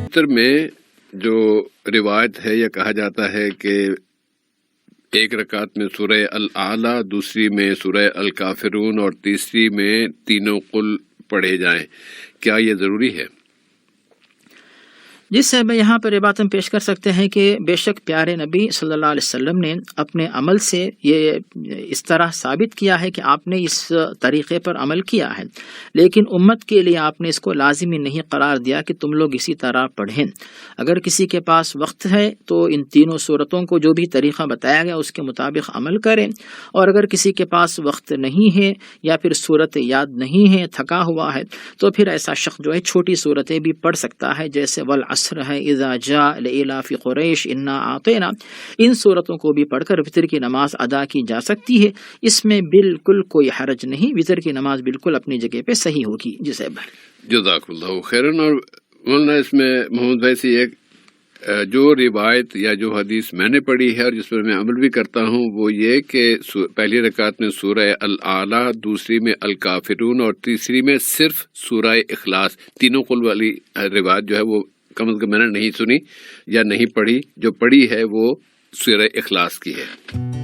وتر میں جو روایت ہے یا کہا جاتا ہے کہ ایک رکعت میں سورہ الاعلیٰ، دوسری میں سورہ الکافرون اور تیسری میں تینوں قل پڑھے جائیں، کیا یہ ضروری ہے؟ جس سے میں یہاں پر یہ بات ہم پیش کر سکتے ہیں کہ بے شک پیارے نبی صلی اللہ علیہ وسلم نے اپنے عمل سے یہ اس طرح ثابت کیا ہے کہ آپ نے اس طریقے پر عمل کیا ہے، لیکن امت کے لیے آپ نے اس کو لازمی نہیں قرار دیا کہ تم لوگ اسی طرح پڑھیں۔ اگر کسی کے پاس وقت ہے تو ان تینوں صورتوں کو جو بھی طریقہ بتایا گیا اس کے مطابق عمل کریں، اور اگر کسی کے پاس وقت نہیں ہے یا پھر صورت یاد نہیں ہے، تھکا ہوا ہے، تو پھر ایسا شخص جو ہے چھوٹی صورتیں بھی پڑھ سکتا ہے، جیسے والعصر ہے، اذا جاء لإلاف قریش انا اعطینا، ان صورتوں کو بھی پڑھ کر وتر کی نماز ادا کی جا سکتی ہے۔ اس میں بالکل کوئی حرج نہیں، وتر کی نماز بالکل اپنی جگہ پہ صحیح ہوگی۔ جی صاحب، جزاک اللہ خیرن۔ اور مولانا اس میں محمد بھائی سے ایک جو روایت یا جو حدیث میں نے پڑھی ہے اور جس پر میں عمل بھی کرتا ہوں وہ یہ کہ پہلی رکعت میں سورہ الاعلیٰ، دوسری میں الکافرون اور تیسری میں صرف سورہ اخلاص، تینوں قل والی روایت جو ہے وہ کم از کم میں نے نہیں سنی یا نہیں پڑھی، جو پڑھی ہے وہ سورہ اخلاص کی ہے۔